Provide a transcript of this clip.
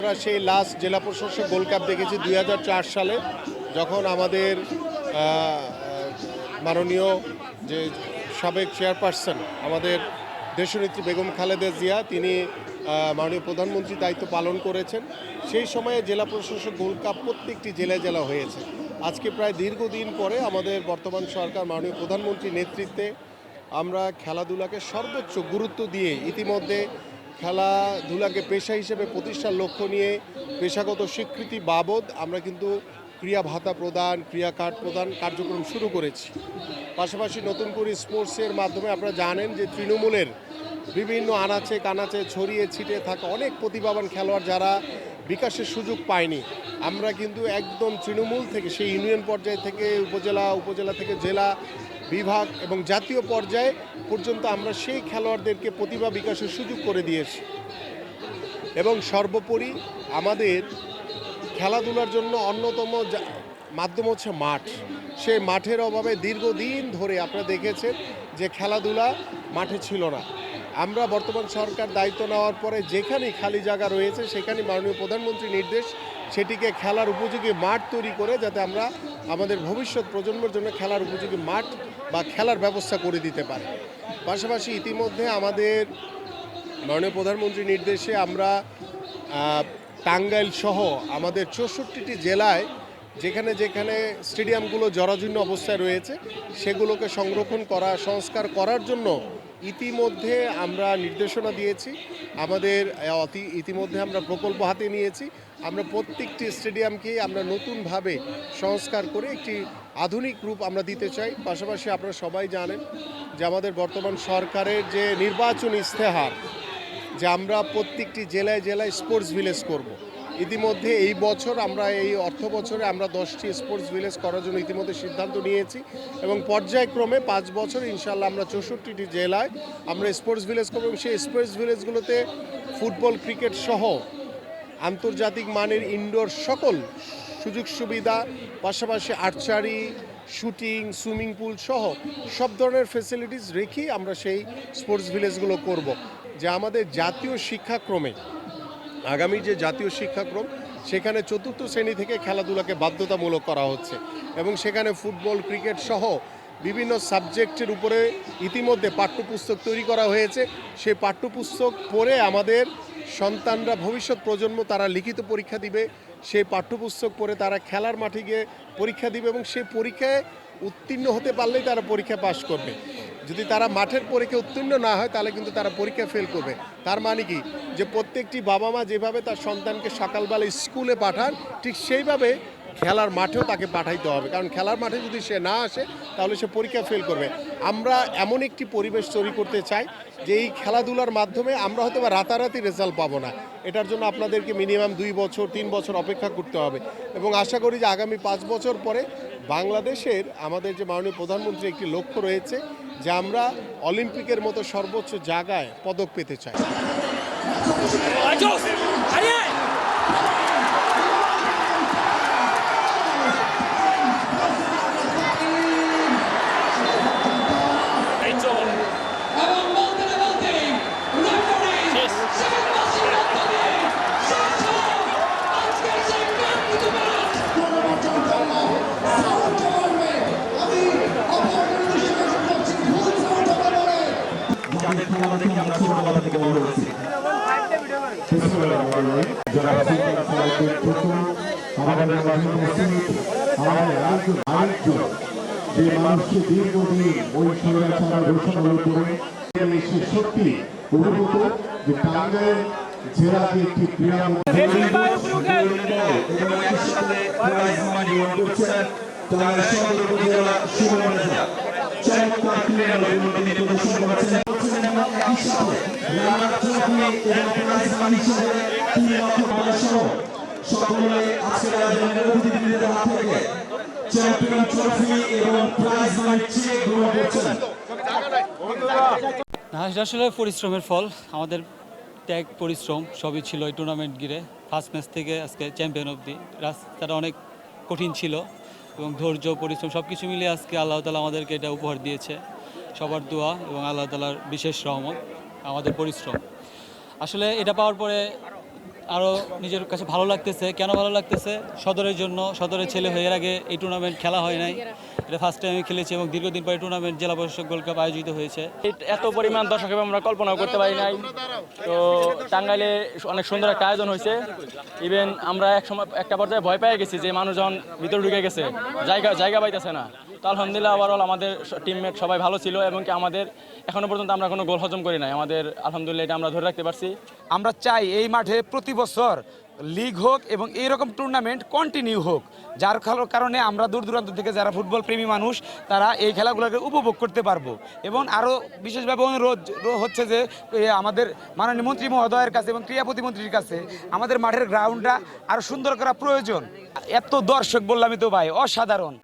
আমরা সেই লাস্ট জেলা প্রশাসক গোল্ড কাপ দেখেছি 2004 সালে, যখন আমাদের মাননীয় যে সাবেক চেয়ারপারসন আমাদের দেশনেত্রী বেগম খালেদা জিয়া তিনি মাননীয় প্রধানমন্ত্রীর দায়িত্ব পালন করেছেন। সেই সময়ে জেলা প্রশাসক গোল্ড কাপ প্রত্যেকটি জেলায় জেলা হয়েছে। আজকে প্রায় দীর্ঘদিন পরে আমাদের বর্তমান সরকার মাননীয় প্রধানমন্ত্রীর নেতৃত্বে আমরা খেলাধুলাকে সর্বোচ্চ গুরুত্ব দিয়ে ইতিমধ্যে খেলাধুলাকে পেশা হিসেবে প্রতিষ্ঠার লক্ষ্য নিয়ে পেশাগত স্বীকৃতি বাবদ আমরা কিন্তু ক্রিয়া ভাতা প্রদান, ক্রিয়া কার্ড প্রদান কার্যক্রম শুরু করেছি। পাশাপাশি নতুন করে স্পোর্টসের মাধ্যমে আপনারা জানেন যে তৃণমূলের বিভিন্ন আনাচে কানাচে ছড়িয়ে ছিটিয়ে থাকা অনেক প্রতিভাবান খেলোয়াড় যারা বিকাশের সুযোগ পায়নি, আমরা কিন্তু একদম তৃণমূল থেকে সেই ইউনিয়ন পর্যায় থেকে উপজেলা থেকে জেলা বিভাগ এবং জাতীয় পর্যায়ে পর্যন্ত আমরা সেই খেলোয়াড়দেরকে প্রতিভা বিকাশের সুযোগ করে দিয়েছি। এবং সর্বোপরি আমাদের খেলাধুলার জন্য অন্যতম মাধ্যম হচ্ছে মাঠ। সেই মাঠের অভাবে দীর্ঘদিন ধরে আপনারা দেখেছেন যে খেলাধুলা মাঠে ছিল না। আমরা বর্তমান সরকার দায়িত্ব নেওয়ার পরে যেখানেই খালি জায়গা রয়েছে সেখানে মাননীয় প্রধানমন্ত্রীর নির্দেশ সেটিকে খেলার উপযোগী মাঠ তৈরি করে যাতে আমরা আমাদের ভবিষ্যৎ প্রজন্মের জন্য খেলার উপযোগী মাঠ বা খেলার ব্যবস্থা করে দিতে পারি। পাশাপাশি ইতিমধ্যে আমাদের মাননীয় প্রধানমন্ত্রীর নির্দেশে আমরা টাঙ্গাইল সহ আমাদের 64টি জেলায় যেখানে যেখানে স্টেডিয়ামগুলো জরাজীর্ণ অবস্থায় রয়েছে সেগুলোকে সংরক্ষণ করা, সংস্কার করার জন্য ইতিমধ্যে আমরা নির্দেশনা দিয়েছি। আমাদের ইতিমধ্যে আমরা প্রকল্প হাতে নিয়েছি। আমরা প্রত্যেকটি স্টেডিয়ামকেই আমরা নতুনভাবে সংস্কার করে একটি আধুনিক রূপ আমরা দিতে চাই। পাশাপাশি আপনারা সবাই জানেন যে আমাদের বর্তমান সরকারের যে নির্বাচনী ইস্তেহার যে আমরা প্রত্যেকটি জেলায় জেলায় স্পোর্টস ভিলেজ করব। ইতিমধ্যে এই বছর আমরা এই অর্থ বছরে আমরা 10টি স্পোর্টস ভিলেজ করার জন্য ইতিমধ্যে সিদ্ধান্ত নিয়েছি এবং পর্যায়ক্রমে 5 বছর ইনশাল্লাহ আমরা 64টি জেলায় আমরা স্পোর্টস ভিলেজ করব এবং সেই স্পোর্টস ভিলেজগুলোতে ফুটবল, ক্রিকেট সহ আন্তর্জাতিক মানের ইনডোর সকল সুযোগ সুবিধা, পাশাপাশি আর্চারি, শুটিং, সুইমিং পুল সহ সব ধরনের ফেসিলিটিস রেখেই আমরা সেই স্পোর্টস ভিলেজগুলো করব। যে আমাদের জাতীয় শিক্ষাক্রমে আগামী যে জাতীয় শিক্ষাক্রম সেখানে 4র্থ শ্রেণী থেকে খেলাধুলাকে বাধ্যতামূলক করা হচ্ছে এবং সেখানে ফুটবল, ক্রিকেট সহ বিভিন্ন সাবজেক্টের উপরে ইতিমধ্যে পাঠ্যপুস্তক তৈরি করা হয়েছে। সেই পাঠ্যপুস্তক পড়ে আমাদের সন্তানরা ভবিষ্যৎ প্রজন্ম তারা লিখিত পরীক্ষা দিবে, সেই পাঠ্যপুস্তক পড়ে তারা খেলার মাঠে গিয়ে পরীক্ষা দিবে এবং সেই পরীক্ষায় উত্তীর্ণ হতে পারলেই তারা পরীক্ষা পাশ করবে। যদি তারা মাঠের পরীক্ষা উত্তীর্ণ না হয় তাহলে কিন্তু তারা পরীক্ষা ফেল করবে। তার মানে কি যে প্রত্যেকটি বাবা মা যেভাবে তার সন্তানকে সকালবেলা স্কুলে পাঠান ঠিক সেইভাবে খেলার মাঠেও তাকে পাঠাইতে হবে, কারণ খেলার মাঠে যদি সে না আসে তাহলে সে পরীক্ষা ফেল করবে। আমরা এমন একটি পরিবেশ তৈরি করতে চাই যে এই খেলাধুলার মাধ্যমে আমরা হয়তো বা রাতারাতি রেজাল্ট পাবো না, এটার জন্য আপনাদেরকে মিনিমাম 2 বছর 3 বছর অপেক্ষা করতে হবে এবং আশা করি যে আগামী 5 বছর পরে বাংলাদেশের আমাদের যে মাননীয় প্রধানমন্ত্রী একটি লক্ষ্য রয়েছে যে আমরা অলিম্পিকের মতো সর্বোচ্চ জায়গায় পদক পেতে চাই। আমরা ছোটবেলা থেকে বড় হচ্ছি। যে মানুষকে দীর্ঘদিন ওই স্বৈরাচার ঘোষণার উপরে সত্যি অভিভূত যে টাঙ্গাইল জেলা যে একটি ক্রীড়া চমৎকার ক্রীড়া প্রদর্শন করেছেন। সকলে আজকের আয়োজনের অতিথিবৃন্দের হাত থেকে চ্যাম্পিয়ন ট্রফি এবং প্রাইজ মানি চেক গ্রহণ করছেন। আসলে পরিশ্রমের ফল, আমাদের ত্যাগ পরিশ্রম সবই ছিল এই টুর্নামেন্ট ঘিরে। ফার্স্ট ম্যাচ থেকে আজকে চ্যাম্পিয়ন অবধি রাস্তাটা অনেক কঠিন ছিল এবং ধৈর্য, পরিশ্রম সব কিছু মিলিয়ে আজকে আল্লাহ তাআলা আমাদেরকে এটা উপহার দিয়েছে। সবার দোয়া এবং আল্লাহ তাআলার বিশেষ রহমত, আমাদের পরিশ্রম। আসলে এটা পাওয়ার পরে আরও নিজের কাছে ভালো লাগতেছে। কেন ভালো লাগতেছে? সদরের জন্য, সদরের ছেলে হয়ে এর আগে এই টুর্নামেন্ট খেলা হয় নাই, এটা ফার্স্ট টাইম আমি খেলেছি এবং দীর্ঘদিন পরে টুর্নামেন্ট জেলা পরিষদ গোল্ড কাপ আয়োজিত হয়েছে। এত পরিমাণ দর্শক আমরা কল্পনাও করতে পারি নাই। তো টাঙ্গাইলে অনেক সুন্দর একটা আয়োজন হয়েছে। ইভেন আমরা একটা পর্যায়ে ভয় পেয়ে গেছি যে মানুষজন ভিতরে ঢুকে গেছে, জায়গা পাইতেছে না। তো আলহামদুলিল্লাহ ওভারঅল আমাদের টিমমেট সবাই ভালো ছিল এবং কি আমাদের এখনো পর্যন্ত আমরা কোনো গোল হজম করি নাই। আমাদের আলহামদুলিল্লাহ এটা আমরা ধরে রাখতে পারছি। আমরা চাই এই মাঠে প্রতি বছর লিগ হোক এবং এইরকম টুর্নামেন্ট কন্টিনিউ হোক, যার কারণে আমরা দূর দূরান্ত থেকে যারা ফুটবল প্রেমী মানুষ তারা এই খেলাগুলোকে উপভোগ করতে পারবো। এবং আরও বিশেষভাবে অনুরোধ হচ্ছে যে আমাদের মাননীয় মন্ত্রী মহোদয়ের কাছে এবং ক্রীড়া প্রতিমন্ত্রীর কাছে আমাদের মাঠের গ্রাউন্ডটা আরও সুন্দর করা প্রয়োজন। এত দর্শক বললামই তো ভাই, অসাধারণ।